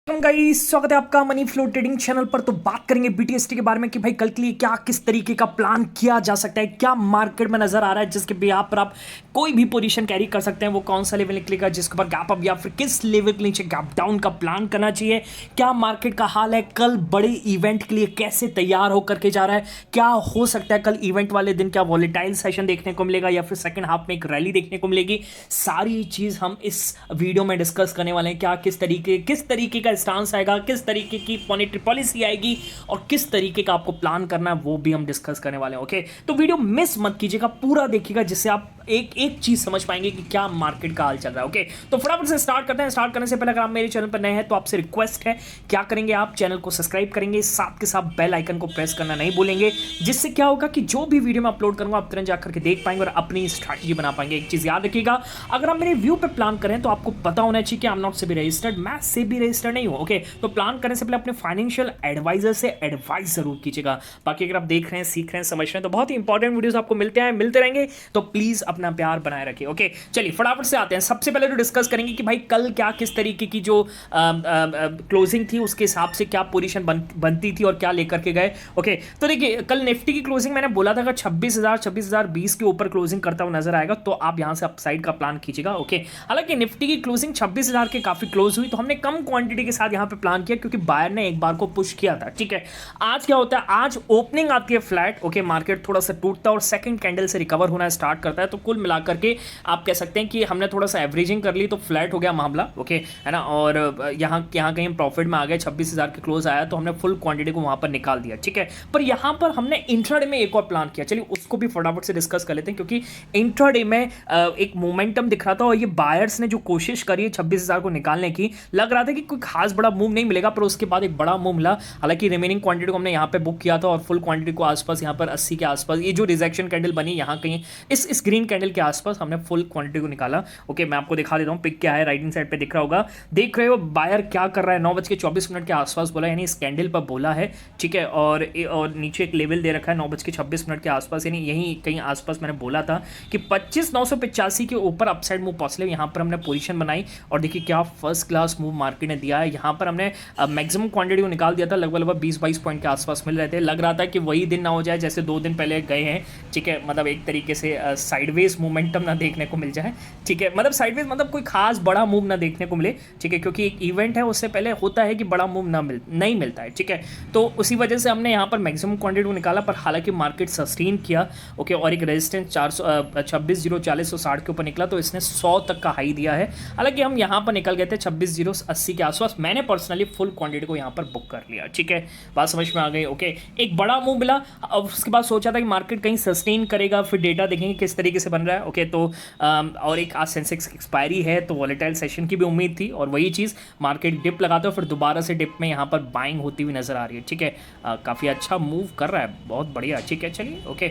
Guys, स्वागत है आपका मनी फ्लो ट्रेडिंग चैनल पर। तो बात करेंगे बीटीएसटी के बारे में कि भाई कल के लिए क्या किस तरीके का प्लान किया जा सकता है, क्या मार्केट में नजर आ रहा है जिसके बिहाफ पर आप कोई भी पोजीशन कैरी कर सकते हैं। वो कौन सा लेवल निकलेगा जिसके ऊपर गैप अप या फिर किस लेवल के नीचे गैप डाउन का प्लान करना चाहिए, क्या मार्केट का हाल है, कल बड़े इवेंट के लिए कैसे तैयार होकर के जा रहा है, क्या हो सकता है कल इवेंट वाले दिन क्या वॉलेटाइल सेशन देखने को मिलेगा या फिर सेकंड हाफ में एक रैली देखने को मिलेगी। सारी चीज हम इस वीडियो में डिस्कस करने वाले हैं। क्या किस तरीके का स्टांस आएगा, किस तरीके की मॉनेटरी पॉलिसी आएगी और किस तरीके का आपको प्लान करना है वो भी हम डिस्कस करने वाले हैं। ओके, तो वीडियो मिस मत कीजिएगा, पूरा देखिएगा जिससे आप एक चीज समझ पाएंगे कि क्या मार्केट का हाल चल रहा है। ओके, तो फटाफट से स्टार्ट करते हैं। स्टार्ट करने से पहले अगर आप मेरे चैनल पर नए हैं तो आपसे रिक्वेस्ट है, क्या करेंगे आप चैनल को सब्सक्राइब करेंगे, साथ के साथ बेल आइकन को प्रेस करना नहीं भूलेंगे, जिससे क्या होगा कि जो भी वीडियो मैं अपलोड करूंगा आप तुरंत जाकर के देख पाएंगे और अपनी स्ट्रैटेजी बना पाएंगे। एक चीज याद रखिएगा, अगर आप मेरे व्यू पे प्लान करें तो आपको पता होना चाहिए कि I am not SEBI registered, मैं सेबी रजिस्टर्ड नहीं हूं। ओके, तो प्लान करने से पहले अपने फाइनेंशियल एडवाइजर से एडवाइस जरूर कीजिएगा। बाकी अगर आप देख रहे हैं, सीख रहे हैं, समझ रहे हैं तो बहुत ही इंपॉर्टेंट वीडियोस आपको मिलते रहेंगे, तो प्लीज अपना प्यार बनाए रखिए। ओके, चलिए फटाफट से आते हैं। सबसे पहले तो डिस्कस करेंगे कि भाई कल क्या किस तरीके की जो क्लोजिंग थी उसके हिसाब से क्या पोजीशन बनती थी और क्या लेकर के गए। ओके, तो देखिए कल निफ्टी की क्लोजिंग मैंने बोला था कि 26,020 के ऊपर क्लोजिंग करता हुआ नजर आएगा तो आप यहां से अपसाइड का प्लान कीजिएगा। ओके, हालांकि निफ्टी की क्लोजिंग 26,000 के काफी क्लोज हुई तो हमने कम क्वांटिटी के साथ यहां पे प्लान किया क्योंकि बायर ने एक बार को पुश किया था। ठीक है, आज क्या होता है, आज ओपनिंग आती है फ्लैट। ओके, मार्केट थोड़ा सा टूटता है और सेकंड कैंडल से रिकवर होना स्टार्ट करता है, तो कुल मिलाकर के आप कह सकते हैं कि हमने थोड़ा सा एवरेजिंग कर ली तो फ्लैट हो गया मामला। ओके, है ना, और यहाँ कहीं हम प्रॉफिट में आ गए, 26,000 के क्लोज आया तो हमने फुल क्वांटिटी को वहां पर निकाल दिया। ठीक है, पर यहां पर हमने इंट्राडे में एक और प्लान किया, चलिए उसको भी फटाफट से डिस्कस कर लेते हैं क्योंकि इंट्राडे में एक मोमेंटम दिख रहा था और ये बायर्स ने जो कोशिश करी है 26,000 को निकालने की, लग रहा था कि कोई खास बड़ा मूव नहीं मिलेगा, पर उसके बाद एक बड़ा मूव मिला। हालांकि रिमेनिंग क्वांटिटी को हमने यहाँ पे बुक किया था और फुल क्वांटिटी को आसपास यहाँ पर 80 के आसपास, ये जो रिजेक्शन कैंडल बनी यहाँ कहीं इस ग्रीन कैंडल के आसपास हमने फुल क्वांटिटी को निकाला। ओके, मैं आपको दिखा देता हूँ पिक क्या है, राइट हैंड साइड पे दिख रहा होगा, देख रहे हो बायर क्या कर रहा है। 9:24 के आसपास बोला, यानी इस कैंडल पर बोला है। ठीक है, और नीचे एक लेवल दे रखा है 9:26 के आसपास, यानी यही कहीं आसपास मैंने बोला था कि 25,985 के ऊपर अपसाइड मूव पॉसिबल। यहाँ पर हमने पोजीशन बनाई और देखिए क्या फर्स्ट क्लास मूव मार्केट ने दिया है। यहाँ पर हमने मैक्सिमम क्वांटिटी को निकाल दिया था, लगभग 20-22 पॉइंट के आसपास मिल रहे थे। लग रहा था कि वही दिन ना हो जाए जैसे 2 दिन पहले गए हैं। ठीक है, मतलब एक तरीके से साइडवेज मोमेंटम ना देखने को मिल जाए। ठीक है, मतलब साइडवेज मतलब कोई खास बड़ा मूव ना देखने को मिले। ठीक है, क्योंकि एक इवेंट है उससे पहले होता है कि बड़ा मूव नहीं मिलता है। ठीक है, तो उसी वजह से हमने यहाँ पर मैक्सिमम क्वांटिटी को निकाला, पर हालांकि मार्केट सस्टेन किया। ओके, और एक रेजिस्टेंस 26,040 के ऊपर निकला तो इसने 100 तक का हाई दिया है। हालांकि हम यहाँ पर निकल गए थे 26,080 के आसपास। मैंने पर्सनली फुल क्वांटिटी को यहाँ पर बुक कर लिया। ठीक है, बात समझ में आ गई। ओके, एक बड़ा मूव मिला, अब उसके बाद सोचा था कि मार्केट कहीं सस्टेन करेगा, फिर डेटा देखेंगे किस तरीके से बन रहा है। ओके, तो और एक आज सेंसेक्स एक्सपायरी है तो वॉलेटाइल सेशन की भी उम्मीद थी और वही चीज़, मार्केट डिप लगाता है फिर दोबारा से डिप में यहाँ पर बाइंग होती हुई नजर आ रही है। ठीक है, काफ़ी अच्छा मूव कर रहा है, बहुत बढ़िया। ठीक है, चलिए ओके,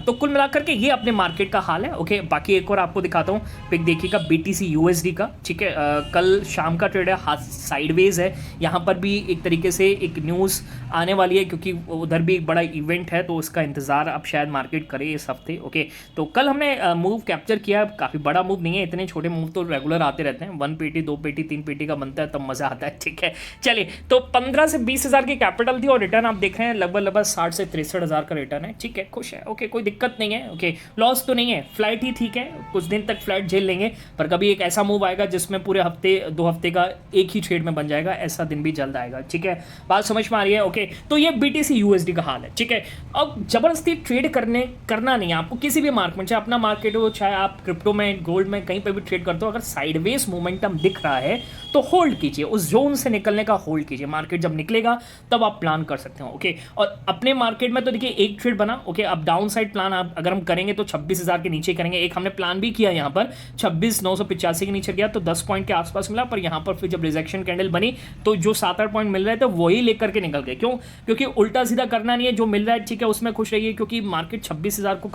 तो कुल मिलाकर के ये अपने मार्केट का हाल है। ओके, बाकी एक और आपको दिखाता हूँ पिक, देखिएगा BTC USD का। ठीक है, कल शाम का ट्रेड है, हाथ साइडवेज है। यहाँ पर भी एक तरीके से एक न्यूज़ आने वाली है क्योंकि उधर भी एक बड़ा इवेंट है तो उसका इंतजार अब शायद मार्केट करे इस हफ्ते। ओके, तो कल हमने मूव कैप्चर किया, काफ़ी बड़ा मूव नहीं है, इतने छोटे मूव तो रेगुलर आते रहते हैं। 1 पेटी 2 पेटी 3 पेटी का बनता है तब मज़ा आता है। ठीक है, चलिए, तो 15 से 20,000 की कैपिटल थी और रिटर्न आप देख रहे हैं लगभग 60 से 63,000 का रिटर्न है। ठीक है, खुश है। ओके, कोई दिक्कत नहीं है। ओके, लॉस तो नहीं है, फ्लैट ही ठीक है, कुछ दिन तक फ्लैट झेल लेंगे, पर कभी एक ऐसा मूव आएगा जिसमें पूरे हफ्ते 2 हफ्ते का एक ही ट्रेड में बन जाएगा, ऐसा दिन भी जल्द आएगा। ठीक है, बात समझ में आ रही है। ओके, तो ये BTC USD का हाल है। ठीक है, अब जबरदस्ती ट्रेड करना नहीं है आपको किसी भी मार्केट में, चाहे अपना मार्केट हो चाहे आप क्रिप्टो में, गोल्ड में, कहीं पे भी ट्रेड करते हो। अगर साइडवेज मोमेंटम दिख रहा है तो होल्ड कीजिए, उस जोन से निकलने का होल्ड कीजिए। मार्केट जब निकलेगा तब आप प्लान कर सकते हो। ओके, और अपने मार्केट में तो देखिए एक ट्रेड बना। ओके, अब डाउन साइड प्लान आप अगर हम करेंगे तो 26,000 के नीचे करेंगे। एक हमने प्लान भी किया यहाँ पर 26,985 के नीचे गया तो 10 पॉइंट के आसपास मिला, पर यहाँ पर फिर जब रिजेक्शन कैंडल बनी तो जो 7-8 पॉइंट मिल रहे थे वही लेकर के निकल गए। क्यों? क्योंकि उल्टा सीधा करना नहीं है, जो मिल रहा है ठीक है उसमें खुश रहिए, क्योंकि मार्केट 26,000 को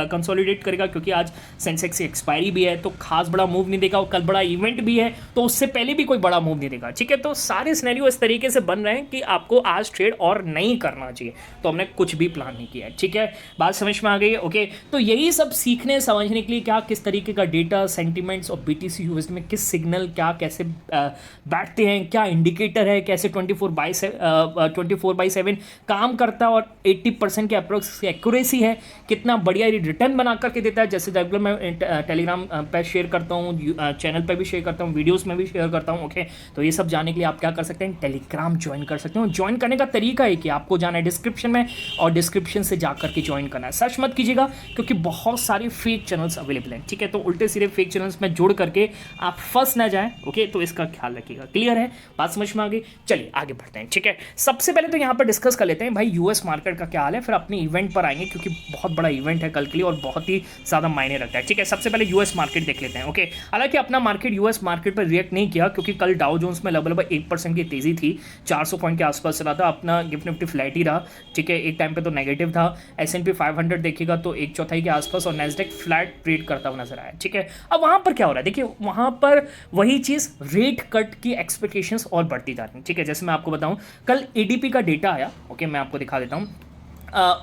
कंसोलिडेट करेगा देगा क्योंकि आज सेंसेक्स की एक्सपायरी भी है, तो खास बड़ा मूव नहीं देगा, और कल बड़ा इवेंट भी है तो उससे पहले भी कोई बड़ा मूव नहीं देगा, ठीक है। तो सारे सिनेरियो इस तरीके से बन रहे हैं कि आपको आज ट्रेड और नहीं करना चाहिए, तो हमने कुछ भी प्लान नहीं किया है, ठीक है। बात समझ में आ गई है, ओके। तो यही सब सीखने समझने के लिए क्या किस तरीके का डेटा, सेंटिमेंट्स और बीटीसी यूएसडी में किस सिग्नल क्या कैसे बैठते हैं, क्या इंडिकेटर है, कैसे 24/7 काम करता है और 80% के अप्रोक्स एक्यूरेसी है, कितना बढ़िया रिटर्न बना करके देता है। जैसे रेगुलर मैं टेलीग्राम पे शेयर करता हूँ, चैनल पे भी शेयर करता हूँ, वीडियोस में भी शेयर करता हूँ, ओके। तो ये सब जानने के लिए आप क्या कर सकते हैं, टेलीग्राम ज्वाइन कर सकते हो। ज्वाइन करने का तरीका है कि आपको जाना है डिस्क्रिप्शन में और डिस्क्रिप्शन से जा करके ज्वाइन करना है। सर्च मत कीजिएगा क्योंकि बहुत सारे फेक चैनल्स अवेलेबल हैं, ठीक है। तो उल्टे सीधे फेक चैनल्स में जोड़ करके आप फंस ना जाएं, ओके। तो इसका ख्याल रखिएगा, क्लियर है, बात समझ में आ गई। चलिए आगे बढ़ते हैं, ठीक है। सबसे पहले तो यहाँ पर डिस्कस कर लेते हैं भाई यूएस मार्केट का क्या हाल है, फिर अपने इवेंट पर आएंगे क्योंकि बहुत बड़ा इवेंट है कल के लिए और बहुत ही ज़्यादा मायने रखता है, ठीक है। सबसे पहले यूएस मार्केट देख लेते हैं, ओके। हालांकि अपना मार्केट यूएस मार्केट पर रिएक्ट नहीं किया क्योंकि कल डाउ जोन्स में लगभग 1% की तेजी थी, 400 पॉइंट के आसपास चला था। अपना गिफ्ट निफ्टी फ्लैट ही रहा, ठीक है। एक टाइम पे तो नेगेटिव था। S&P 500 देखिएगा तो 1/4 के आसपास और नैस्डैक फ्लैट ट्रेड करता हुआ नजर आया, ठीक है। अब वहां पर क्या हो रहा है, देखिए वहां पर वही चीज रेट कट की एक्सपेक्टेशंस और बढ़ती जा रही है, ठीक है। जैसे मैं आपको बताऊं, कल एडीपी का डेटा आया, ओके, मैं आपको दिखा देता हूं।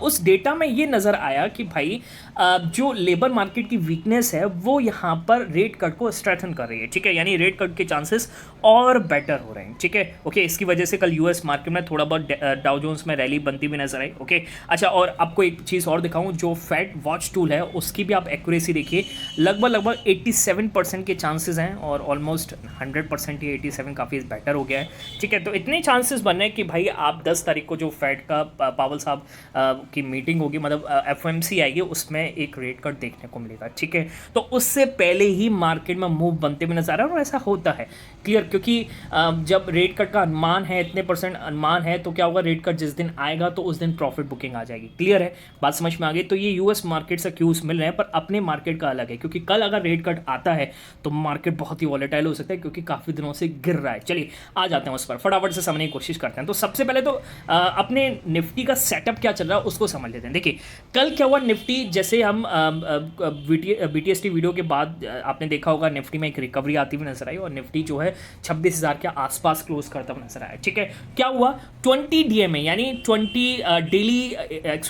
उस डेटा में ये नज़र आया कि भाई जो लेबर मार्केट की वीकनेस है वो यहाँ पर रेट कट को स्ट्रेथन कर रही है, ठीक है। यानी रेट कट के चांसेस और बेटर हो रहे हैं, ठीक है, ओके। इसकी वजह से कल यूएस मार्केट में थोड़ा बहुत डाउ जोन्स में रैली बनती हुई नजर आई, ओके। अच्छा, और आपको एक चीज़ और दिखाऊं, जो फेड वॉच टूल है उसकी भी आप एक्यूरेसी देखिए, लगभग 87% के चांसेस हैं और ऑलमोस्ट 100% ही 87 काफ़ी बेटर हो गया है, ठीक है। तो इतने चांसेस बन रहे हैं कि भाई आप 10 तारीख को जो फेड का पावल साहब की मीटिंग होगी, मतलब एफओएमसी आएगी, उसमें एक रेट कट देखने को मिलेगा, ठीक है। तो उससे पहले ही मार्केट में मूव बनते हुए नजर आ रहा है और ऐसा होता है, क्लियर। क्योंकि जब रेट कट का अनुमान है, इतने % अनुमान है, तो क्या होगा, रेट कट जिस दिन आएगा तो उस दिन प्रॉफिट बुकिंग आ जाएगी, क्लियर है, बात समझ में आ गई। तो ये यूएस मार्केट से क्यूज मिल रहे हैं, पर अपने मार्केट का अलग है क्योंकि कल अगर रेट कट आता है तो मार्केट बहुत ही वॉलेटाइल हो सकता है क्योंकि काफ़ी दिनों से गिर रहा है। चलिए आ जाते हैं उस पर, फटाफट से समझने की कोशिश करते हैं। तो सबसे पहले तो अपने निफ्टी का सेटअप क्या चल रहा है उसको समझ लेते हैं। देखिए कल क्या हुआ, निफ्टी जैसे हम बीटीएसटी वीडियो के बाद आपने देखा होगा, निफ्टी में एक रिकवरी आती हुई नजर आई और निफ्टी जो है 26,000 के आसपास क्लोज करता हुआ नजर आया, ठीक है। क्या हुआ, 20 डीएमए यानी 20 डेली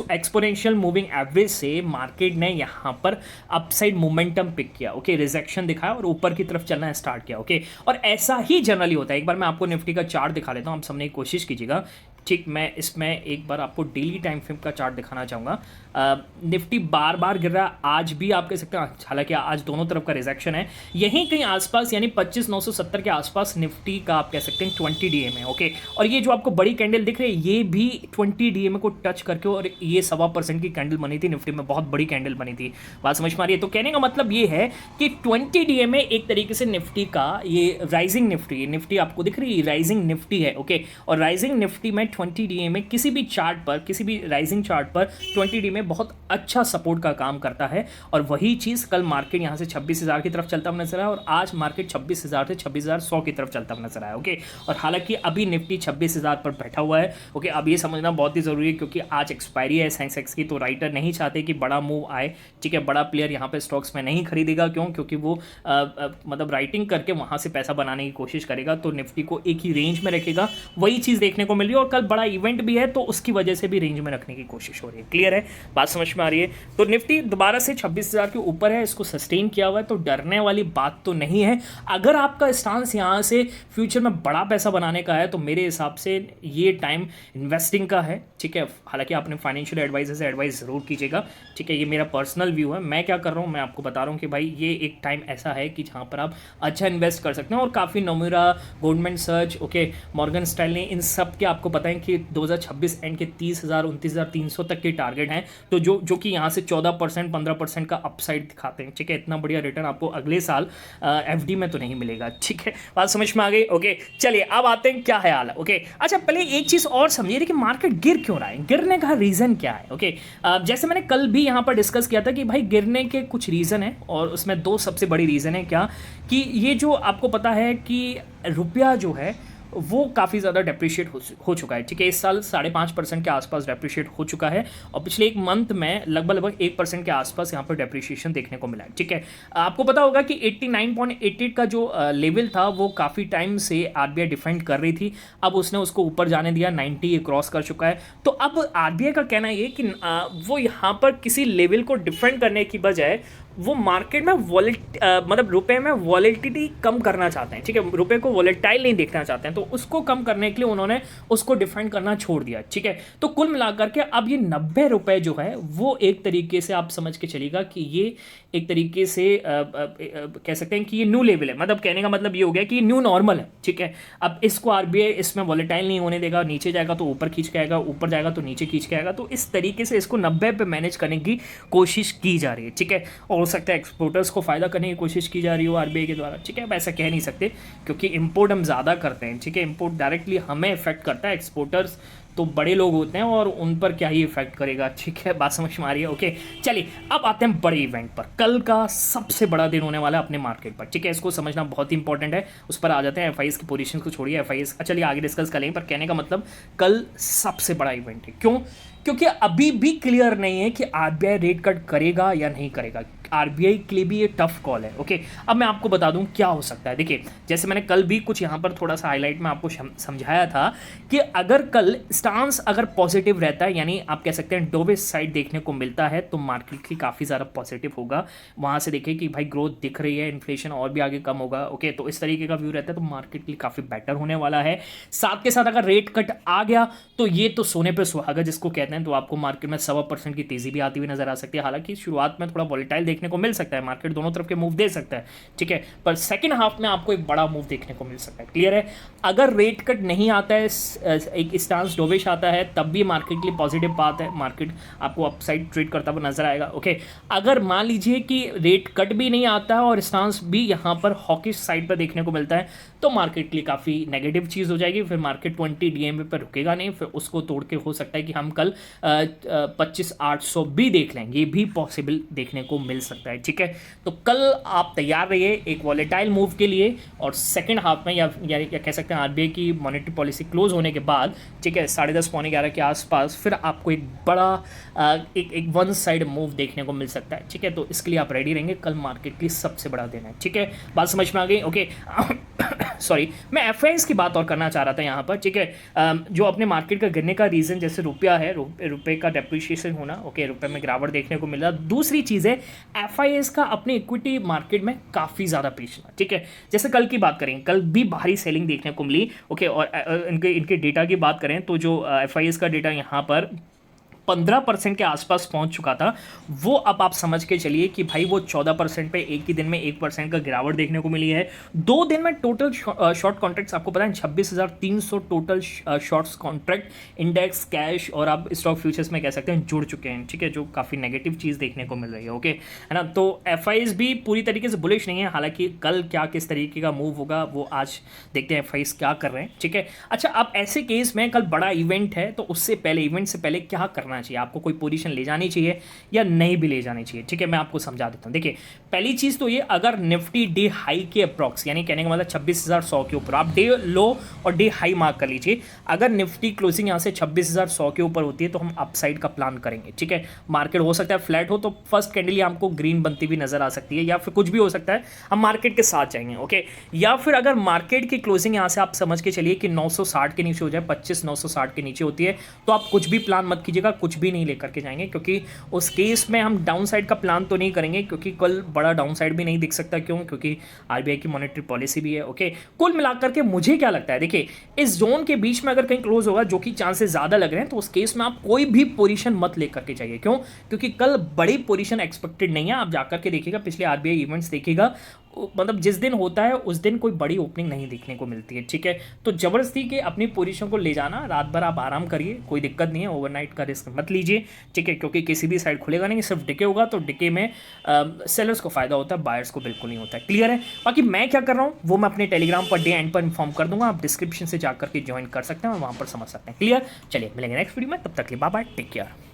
एक्सपोनेंशियल मूविंग एवरेज से मार्केट ने यहाँ पर अपसाइड मोमेंटम पिक किया, ओके, रिजेक्शन दिखाया और ऊपर की तरफ चलना स्टार्ट किया, ओके। और ऐसा ही जनरली होता है। एक बार मैं आपको निफ्टी का चार्ट दिखा लेता हूँ, आप समझने की कोशिश कीजिएगा, ठीक। मैं इसमें एक बार आपको डेली टाइम फ्रेम का चार्ट दिखाना चाहूँगा। निफ्टी बार बार गिर रहा है, आज भी आप कह सकते हैं, हालांकि आज दोनों तरफ का रिजेक्शन है, यहीं कहीं आसपास यानी 25,970 के आसपास निफ्टी का आप कह सकते हैं 20 डीएमए, ओके। और ये जो आपको बड़ी कैंडल दिख रही है ये भी 20 डीएमए को टच करके, और ये 1.25% की कैंडल बनी थी निफ्टी में, बहुत बड़ी कैंडल बनी थी, बात समझ में आ रही है। तो कहने का मतलब ये है कि 20 डीएमए एक तरीके से निफ्टी का ये राइजिंग निफ्टी आपको दिख रही है, राइजिंग निफ्टी है, ओके। और राइजिंग निफ्टी में 20 डीएमए किसी भी चार्ट पर, किसी भी राइजिंग चार्ट पर 20 डीएमए बहुत अच्छा सपोर्ट का काम करता है। और वही चीज कल मार्केट यहां से 26,000 की तरफ चलता हुआ नजर आया और आज मार्केट 26,000 से 26,100 की तरफ चलता हुआ नजर आया, ओके। और हालांकि अभी निफ्टी 26,000 पर बैठा हुआ है, ओके। अब ये समझना बहुत ही जरूरी है क्योंकि आज एक्सपायरी है सेंसेक्स की, तो राइटर नहीं चाहते कि बड़ा मूव आए, ठीक है। बड़ा प्लेयर यहाँ पे स्टॉक्स में नहीं खरीदेगा, क्यों, क्योंकि वो मतलब राइटिंग करके वहां से पैसा बनाने की कोशिश करेगा, तो निफ्टी को एक ही रेंज में रखेगा। वही चीज देखने को मिल रही है और कल बड़ा इवेंट भी है तो उसकी वजह से भी रेंज में रखने की कोशिश हो रही है, क्लियर है, बात समझ में आ रही है। तो निफ्टी दोबारा से 26,000 के ऊपर है, इसको सस्टेन किया हुआ है, तो डरने वाली बात तो नहीं है। अगर आपका स्टांस यहाँ से फ्यूचर में बड़ा पैसा बनाने का है तो मेरे हिसाब से ये टाइम इन्वेस्टिंग का है, ठीक है। हालांकि आपने फाइनेंशियल एडवाइजर से एडवाइस जरूर कीजिएगा, ठीक है। ये मेरा पर्सनल व्यू है, मैं क्या कर रहा हूँ मैं आपको बता रहा हूँ कि भाई ये एक टाइम ऐसा है कि जहाँ पर आप अच्छा इन्वेस्ट कर सकते हैं। और काफ़ी नोमुरा, गोल्डमैन सर्च, ओके, मॉर्गन स्टैनली, इन सब के आपको बताएं कि 2026 एंड के 30,000 29,300 तक के टारगेट हैं, तो जो कि यहाँ से 14% 15% का अपसाइड दिखाते हैं, ठीक है। इतना बढ़िया रिटर्न आपको अगले साल एफडी में तो नहीं मिलेगा, ठीक है, बात समझ में आ गई, ओके। चलिए अब आते हैं क्या है हाल है, ओके। अच्छा पहले एक चीज़ और समझिए कि मार्केट गिर क्यों रहा है, गिरने का रीज़न क्या है, ओके। जैसे मैंने कल भी यहाँ पर डिस्कस किया था कि भाई गिरने के कुछ रीज़न है और उसमें दो सबसे बड़ी रीज़न है क्या, कि ये जो आपको पता है कि रुपया जो है वो काफ़ी ज़्यादा डेप्रिशिएट हो चुका है, ठीक है। इस साल 5.5% के आसपास डेप्रिशिएट हो चुका है और पिछले एक मंथ में लगभग 1% के आसपास यहाँ पर डेप्रिशिएशन देखने को मिला है, ठीक है। आपको पता होगा कि 89.88 का जो लेवल था वो काफ़ी टाइम से आरबीआई डिफेंड कर रही थी, अब उसने उसको ऊपर जाने दिया, 90 क्रॉस कर चुका है। तो अब आरबीआई का कहना ये कि वो यहाँ पर किसी लेवल को डिफेंड करने की बजाय वो मार्केट में मतलब रुपए में वॉलेटिलिटी कम करना चाहते हैं, ठीक है। रुपए को वॉलेटाइल नहीं देखना चाहते हैं, तो उसको कम करने के लिए उन्होंने उसको डिफेंड करना छोड़ दिया, ठीक है। तो कुल मिलाकर के अब ये 90 रुपए जो है वो एक तरीके से आप समझ के चलिएगा कि ये एक तरीके से कह सकते हैं कि ये न्यू लेवल है, मतलब कहने का मतलब ये हो गया कि ये न्यू नॉर्मल है, ठीक है। अब इसको आरबीआई इसमें वॉलेटाइल नहीं होने देगा, नीचे जाएगा तो ऊपर खींच के आएगा, ऊपर जाएगा तो नीचे खींच के आएगा, तो इस तरीके से इसको 90 पे मैनेज करने की कोशिश की जा रही है, ठीक है। और हो सकता है एक्सपोर्टर्स को फायदा करने की कोशिश की जा रही हो आरबीआई के द्वारा, ठीक है। अब ऐसा कह नहीं सकते क्योंकि इंपोर्ट हम ज़्यादा करते हैं, ठीक है। इंपोर्ट डायरेक्टली हमें इफेक्ट करता है, एक्सपोर्टर्स तो बड़े लोग होते हैं और उन पर क्या ही इफेक्ट करेगा, ठीक है। बात समझ में आ रही है, ओके। चलिए अब आते हैं बड़े इवेंट पर। कल का सबसे बड़ा दिन होने वाला है अपने मार्केट पर, ठीक है। इसको समझना बहुत इंपॉर्टेंट है, उस पर आ जाते हैं। एफआईएस की पोजीशन को छोड़िए, एफआईएस चलिए आगे डिस्कस करेंगे, पर कहने का मतलब कल सबसे बड़ा इवेंट है। क्यों? क्योंकि अभी भी क्लियर नहीं है कि आरबीआई रेट कट करेगा या नहीं करेगा। आरबीआई के लिए भी ये टफ कॉल है, ओके। अब मैं आपको बता दूं क्या हो सकता है। देखिए, जैसे मैंने कल भी कुछ यहाँ पर थोड़ा सा हाईलाइट में आपको समझाया था कि अगर कल स्टांस अगर पॉजिटिव रहता है, यानी आप कह सकते हैं डोविश साइड देखने को मिलता है, तो मार्केट के लिए काफ़ी ज़्यादा पॉजिटिव होगा। वहाँ से देखिए कि भाई ग्रोथ दिख रही है, इन्फ्लेशन और भी आगे कम होगा, ओके। तो इस तरीके का व्यू रहता है, तो मार्केट के लिए काफ़ी बेटर होने वाला है। साथ के साथ अगर रेट कट आ गया तो ये तो सोने पर सुहागा जिसको कहते हैं, तो आपको मार्केट में 1.25% की तेजी भी आती हुई नजर आ सकती है। हालांकि शुरुआत में थोड़ा वॉलेटाइल देखने को मिल सकता है, मार्केट दोनों तरफ के मूव दे सकता है, ठीक है। पर सेकंड हाफ में आपको एक बड़ा मूव देखने को मिल सकता है, क्लियर है। अगर रेट कट नहीं आता है, एक स्टांस डोविश आता है, तब भी मार्केट के लिए पॉजिटिव बात है, मार्केट आपको अपसाइड ट्रेड करता हुआ नजर आएगा, ओके। अगर मान लीजिए कि रेट कट भी नहीं आता है और स्टांस भी यहाँ पर हॉकिश साइड पर देखने को मिलता है, तो मार्केट के लिए काफ़ी नेगेटिव चीज़ हो जाएगी। फिर मार्केट 20 डीएमए पर रुकेगा नहीं, फिर उसको तोड़ के हो सकता है कि हम कल 25,800 भी देख लें, ये भी पॉसिबल देखने को मिल सकता है, ठीक है। तो कल आप तैयार रहिए एक वॉलेटाइल मूव के लिए, और सेकंड हाफ में या कह सकते हैं आरबीआई की मॉनेटरी पॉलिसी क्लोज होने के बाद, ठीक है, 10:30 पौने 11 के आसपास फिर आपको एक बड़ा एक वन साइड मूव देखने को मिल सकता है, ठीक है। तो इसके लिए आप रेडी रहेंगे, कल मार्केट के लिए सबसे बड़ा दिन है, ठीक है। बात समझ में आ गई, ओके। सॉरी, मैं एफआईएस की बात और करना चाह रहा था यहाँ पर, ठीक है। जो अपने मार्केट का गिरने का रीज़न जैसे रुपया है, रुपये का डेप्रिशिएशन होना, ओके, रुपये में गिरावट देखने को मिल रहा। दूसरी चीज़ है एफआईएस का अपने इक्विटी मार्केट में काफ़ी ज़्यादा पीछना, ठीक है। जैसे कल की बात करें, कल भी भारी सेलिंग देखने को मिली, ओके। और इनके डेटा की बात करें तो जो एफआईएस का डेटा यहाँ पर 15% के आसपास पहुंच चुका था, वो अब आप समझ के चलिए कि भाई वो 14% पे एक ही दिन में 1% का गिरावट देखने को मिली है। 2 दिन में टोटल शॉर्ट कॉन्ट्रैक्ट्स आपको पता है 26,300 total shorts contract index cash और आप स्टॉक फ्यूचर्स में कह सकते हैं जुड़ चुके हैं, ठीक है, जो काफ़ी नेगेटिव चीज़ देखने को मिल रही है, ओके, है ना। तो एफआईएस भी पूरी तरीके से बुलिश नहीं है, हालांकि कल क्या किस तरीके का मूव होगा वो आज देखते हैं एफआईएस क्या कर रहे हैं, ठीक है। अच्छा, अब ऐसे केस में कल बड़ा इवेंट है, तो उससे पहले इवेंट से पहले क्या करना चाहिए, आपको कोई पोजीशन ले जानी चाहिए या नहीं भी ले जानी चाहिए, ठीक है। मैं आपको समझा देता हूं। देखिए, पहली चीज तो ये, अगर निफ्टी डे हाई के अप्रॉक्स, यानी कहने का मतलब 26,100 के ऊपर, आप डे लो और डे हाई मार्क कर लीजिए। अगर निफ्टी क्लोजिंग यहां से 26,100 के ऊपर होती है तो हम अपसाइड का प्लान करेंगे, ठीक है। मार्केट हो सकता है फ्लैट हो, तो फर्स्ट कैंडल आपको ग्रीन बनती हुई नजर आ सकती है, या फिर कुछ भी हो सकता है, हम मार्केट के साथ जाएंगे, ओके। या फिर अगर मार्केट की क्लोजिंग यहां से आप समझ के चलिए कि 960 के नीचे हो जाए, 25,960 के नीचे होती है, तो आप कुछ भी प्लान मत कीजिएगा, कुछ भी नहीं लेकर के जाएंगे, क्योंकि उस केस में हम डाउन साइड का प्लान तो नहीं करेंगे, क्योंकि कल बड़ा डाउन साइड भी नहीं दिख सकता। क्यों? क्योंकि आरबीआई की मॉनेटरी पॉलिसी भी है, ओके। कुल मिलाकर के मुझे क्या लगता है, देखिए, इस जोन के बीच में अगर कहीं क्लोज होगा, जो कि चांसेस ज्यादा लग रहे हैं, तो उस केस में आप कोई भी पोजीशन मत लेकर के जाइए। क्यों? क्योंकि कल बड़ी पोजीशन एक्सपेक्टेड नहीं है। आप जाकर के देखिएगा, पिछले आरबीआई इवेंट्स देखिएगा, मतलब जिस दिन होता है उस दिन कोई बड़ी ओपनिंग नहीं देखने को मिलती है, ठीक है। तो जबरदस्ती के अपनी पोजीशन को ले जाना, रात भर आप आराम करिए, कोई दिक्कत नहीं है, ओवरनाइट का रिस्क मत लीजिए, ठीक है, क्योंकि किसी भी साइड खुलेगा नहीं, सिर्फ डिके होगा, तो डिके में सेलर्स को फायदा होता है, बायर्स को बिल्कुल नहीं होता है, क्लियर है। बाकी मैं क्या कर रहा हूँ वो मैं अपने टेलीग्राम पर डे एंड पर इन्फॉर्म कर दूंगा, आप डिस्क्रिप्शन से जाकर के ज्वाइन कर सकते हैं और वहाँ पर समझ सकते हैं, क्लियर। चलिए मिलेंगे नेक्स्ट वीडियो में, तब तक के लिए बाय बाय, टेक केयर।